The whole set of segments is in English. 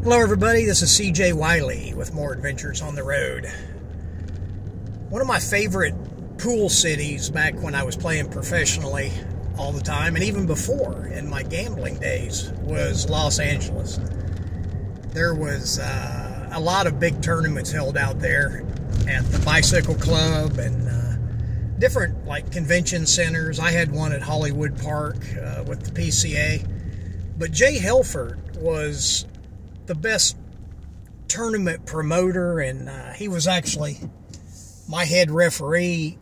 Hello everybody, this is CJ Wiley with More Adventures on the Road. One of my favorite pool cities back when I was playing professionally all the time, and even before in my gambling days, was Los Angeles. There was a lot of big tournaments held out there at the Bicycle Club and different like convention centers. I had one at Hollywood Park with the PCA. But Jay Helford was the best tournament promoter, and he was actually my head referee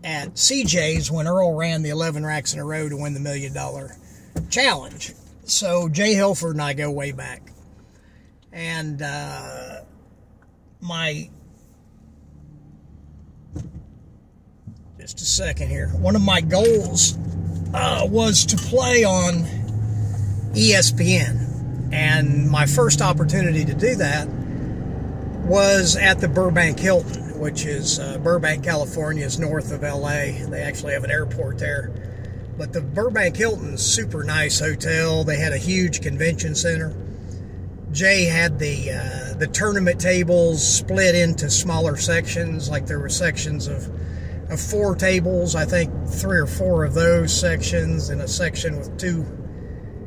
at CJ's when Earl ran the 11 racks in a row to win the $1 Million Challenge. So Jay Helford and I go way back. And just a second here. One of my goals was to play on ESPN. And my first opportunity to do that was at the Burbank Hilton, which is Burbank, California, is north of LA. They actually have an airport there. But the Burbank Hilton's super nice hotel. They had a huge convention center. Jay had the tournament tables split into smaller sections. Like there were sections of 4 tables, I think 3 or 4 of those sections, and a section with 2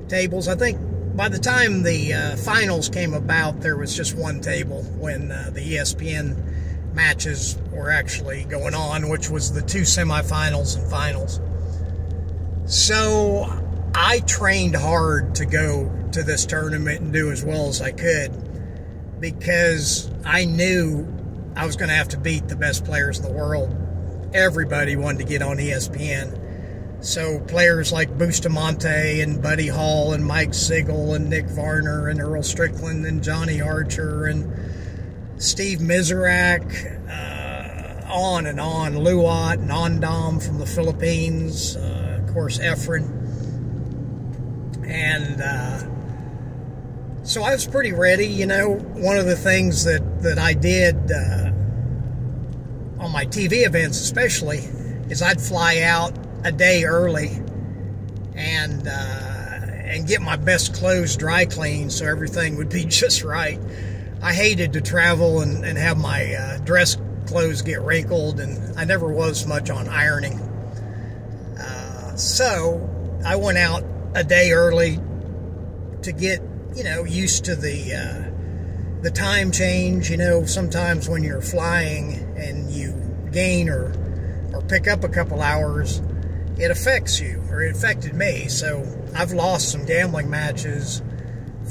tables. I think by the time the finals came about, there was just 1 table when the ESPN matches were actually going on, which was the 2 semifinals and finals. So I trained hard to go to this tournament and do as well as I could, because I knew I was going to have to beat the best players in the world. Everybody wanted to get on ESPN. So players like Bustamante and Buddy Hall and Mike Sigel and Nick Varner and Earl Strickland and Johnny Archer and Steve Miserak, on and on, Luat and Ondom from the Philippines, of course Efren. And so I was pretty ready. You know, one of the things that I did on my TV events especially is I'd fly out a day early and get my best clothes dry cleaned so everything would be just right. I hated to travel and have my dress clothes get wrinkled, and I never was much on ironing. So I went out a day early to get, you know, used to the time change. You know, sometimes when you're flying and you gain or pick up a couple hours, it affects you, or it affected me. So I've lost some gambling matches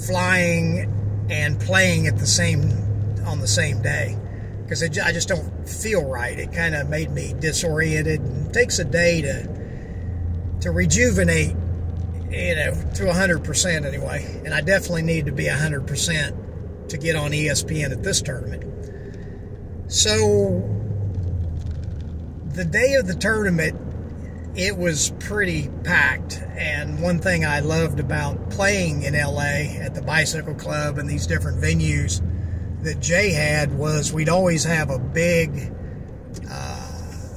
flying and playing on the same day, because I just don't feel right. It kind of made me disoriented. It takes a day to rejuvenate, you know, to 100% anyway. And I definitely need to be 100% to get on ESPN at this tournament. So the day of the tournament, it was pretty packed, and one thing I loved about playing in LA at the Bicycle Club and these different venues that Jay had was we'd always have a big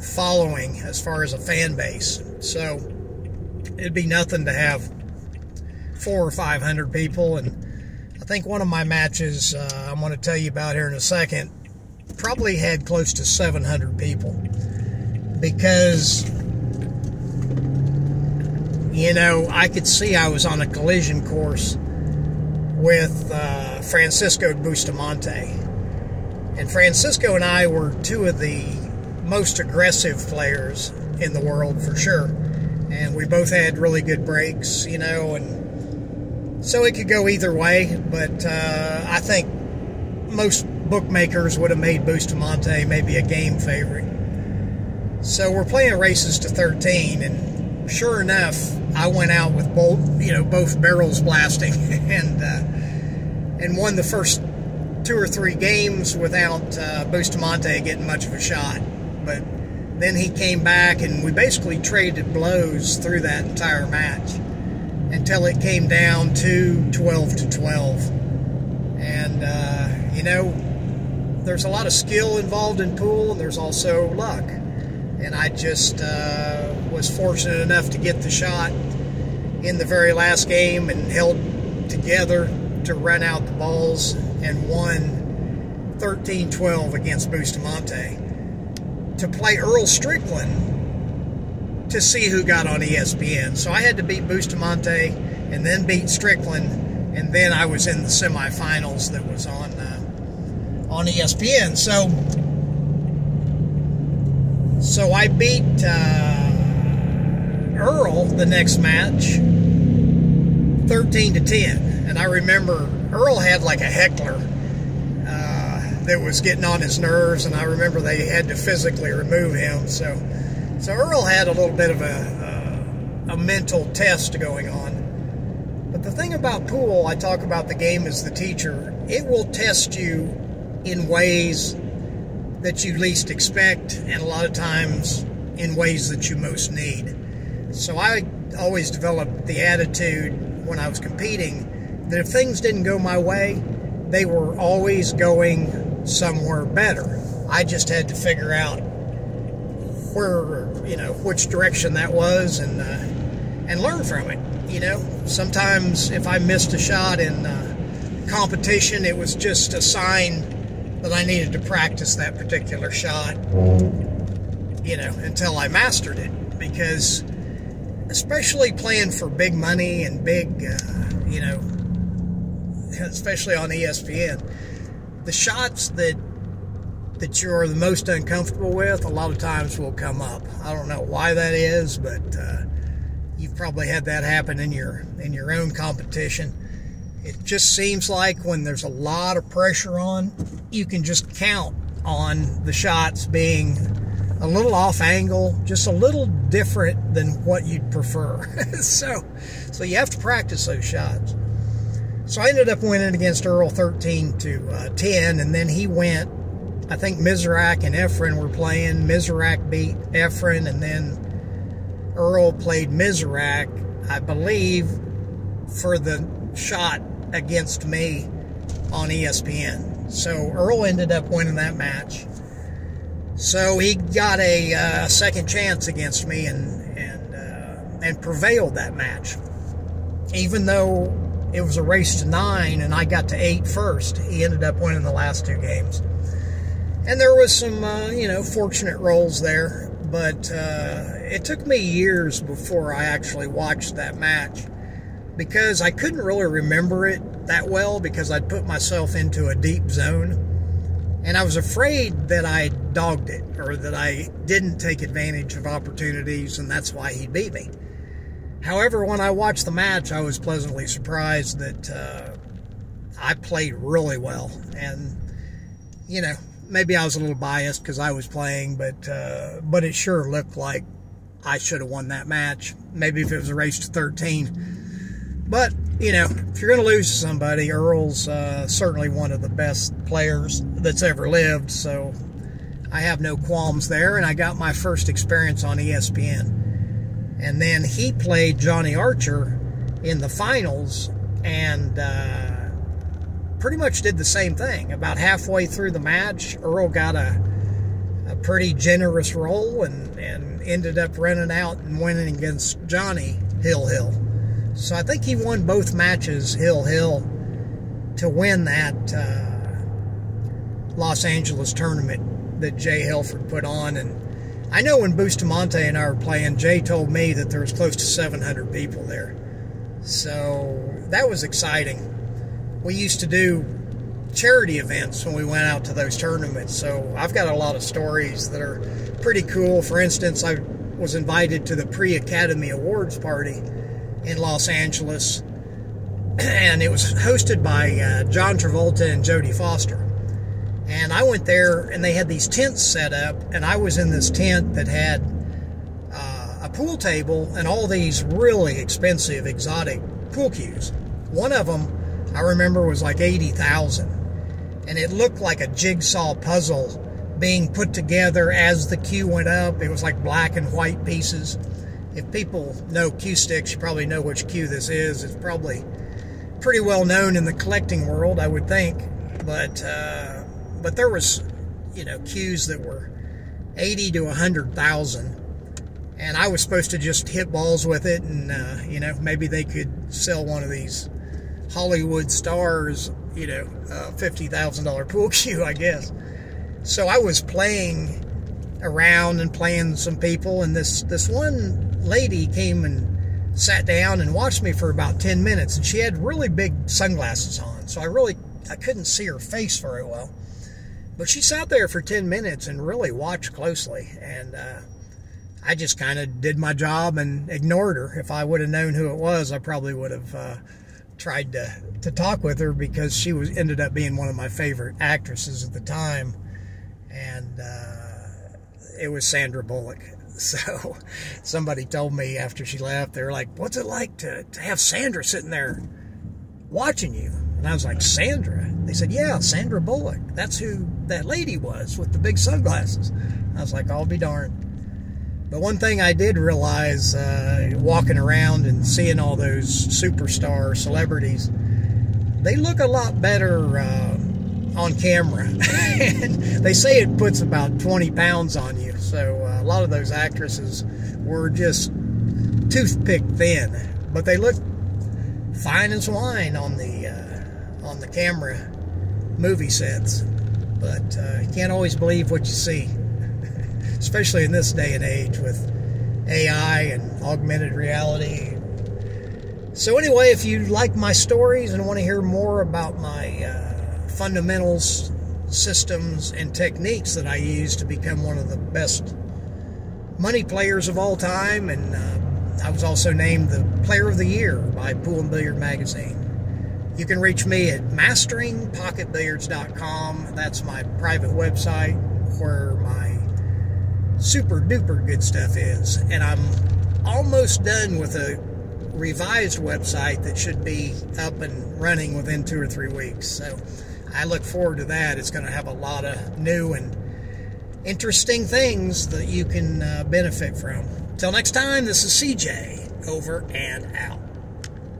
following as far as a fan base. So it'd be nothing to have 400 or 500 people, and I think one of my matches I'm going to tell you about here in a second probably had close to 700 people, because you know, I could see I was on a collision course with Francisco Bustamante. And Francisco and I were 2 of the most aggressive players in the world, for sure. And we both had really good breaks, you know, and so it could go either way. But I think most bookmakers would have made Bustamante maybe a game favorite. So we're playing races to 13, and sure enough, I went out with both barrels blasting and won the first 2 or 3 games without Bustamante getting much of a shot. But then he came back, and we basically traded blows through that entire match until it came down to 12-12. And you know, there's a lot of skill involved in pool, and there's also luck. And I just was fortunate enough to get the shot in the very last game and held together to run out the balls and won 13-12 against Bustamante to play Earl Strickland to see who got on ESPN. So I had to beat Bustamante and then beat Strickland, and then I was in the semifinals that was on ESPN. So I beat Earl the next match 13-10, and I remember Earl had like a heckler that was getting on his nerves, and I remember they had to physically remove him. So Earl had a little bit of a mental test going on. But the thing about pool, I talk about the game as the teacher. It will test you in ways that you least expect, and a lot of times in ways that you most need. So I always developed the attitude when I was competing that if things didn't go my way, they were always going somewhere better. I just had to figure out where, which direction that was, and learn from it. Sometimes if I missed a shot in competition, it was just a sign that I needed to practice that particular shot, until I mastered it. Because especially playing for big money and big, especially on ESPN, the shots that you're the most uncomfortable with a lot of times will come up. I don't know why that is, but you've probably had that happen in your own competition. It just seems like when there's a lot of pressure on, you can just count on the shots being a little off angle, just a little different than what you'd prefer. So you have to practice those shots. So I ended up winning against Earl 13-10, and then he went, I think Mizrak and Efren were playing. Mizrak beat Efren, and then Earl played Mizrak, I believe, for the shot against me on ESPN. So Earl ended up winning that match. So he got a second chance against me and prevailed that match. Even though it was a race to 9 and I got to 8 first, he ended up winning the last 2 games. And there was some, fortunate rolls there, but it took me years before I actually watched that match because I couldn't really remember it that well because I'd put myself into a deep zone. And I was afraid that I dogged it or that I didn't take advantage of opportunities, and that's why he beat me. However, when I watched the match, I was pleasantly surprised that I played really well. And, maybe I was a little biased because I was playing, but it sure looked like I should have won that match. Maybe if it was a race to 13. But, if you're going to lose to somebody, Earl's certainly one of the best players that's ever lived, so I have no qualms there, and I got my first experience on ESPN. And then he played Johnny Archer in the finals, and pretty much did the same thing. About halfway through the match, Earl got a pretty generous roll and ended up running out and winning against Johnny Hill. So I think he won both matches, Hill, to win that Los Angeles tournament that Jay Helford put on. And I know when Bustamante and I were playing, Jay told me that there was close to 700 people there. So that was exciting. We used to do charity events when we went out to those tournaments. So I've got a lot of stories that are pretty cool. For instance, I was invited to the Pre-Academy Awards party in Los Angeles, and it was hosted by John Travolta and Jodie Foster. And I went there, and they had these tents set up, and I was in this tent that had a pool table and all these really expensive, exotic pool cues. One of them, I remember, was like $80,000, and it looked like a jigsaw puzzle being put together as the cue went up. It was like black and white pieces. If people know cue sticks, you probably know which cue this is. It's probably pretty well known in the collecting world, I would think. But there was, cues that were 80 to 100,000, and I was supposed to just hit balls with it, and maybe they could sell one of these Hollywood stars, you know, $50,000 pool cue, I guess. So I was playing around and playing some people, and this one lady came and sat down and watched me for about 10 minutes, and she had really big sunglasses on, so I couldn't see her face very well. But she sat there for 10 minutes and really watched closely, and I just kind of did my job and ignored her. If I would have known who it was, I probably would have tried to talk with her, because she ended up being one of my favorite actresses at the time, and it was Sandra Bullock. So somebody told me after she left, they were like, "What's it like to have Sandra sitting there watching you?" And I was like, "Sandra?" They said, "Yeah, Sandra Bullock. That's who that lady was with the big sunglasses." I was like, "I'll be darned." But one thing I did realize, walking around and seeing all those superstar celebrities, they look a lot better on camera. And they say it puts about 20 pounds on you. So a lot of those actresses were just toothpick thin, but they look fine as wine on the camera movie sets. But you can't always believe what you see, especially in this day and age with AI and augmented reality. So anyway, if you like my stories and want to hear more about my fundamentals, systems, and techniques that I use to become one of the best money players of all time, and I was also named the Player of the Year by Pool and Billiard Magazine. You can reach me at masteringpocketbilliards.com. That's my private website where my super duper good stuff is. And I'm almost done with a revised website that should be up and running within 2 or 3 weeks. So I look forward to that. It's going to have a lot of new and interesting things that you can benefit from. Till next time, this is CJ, over and out.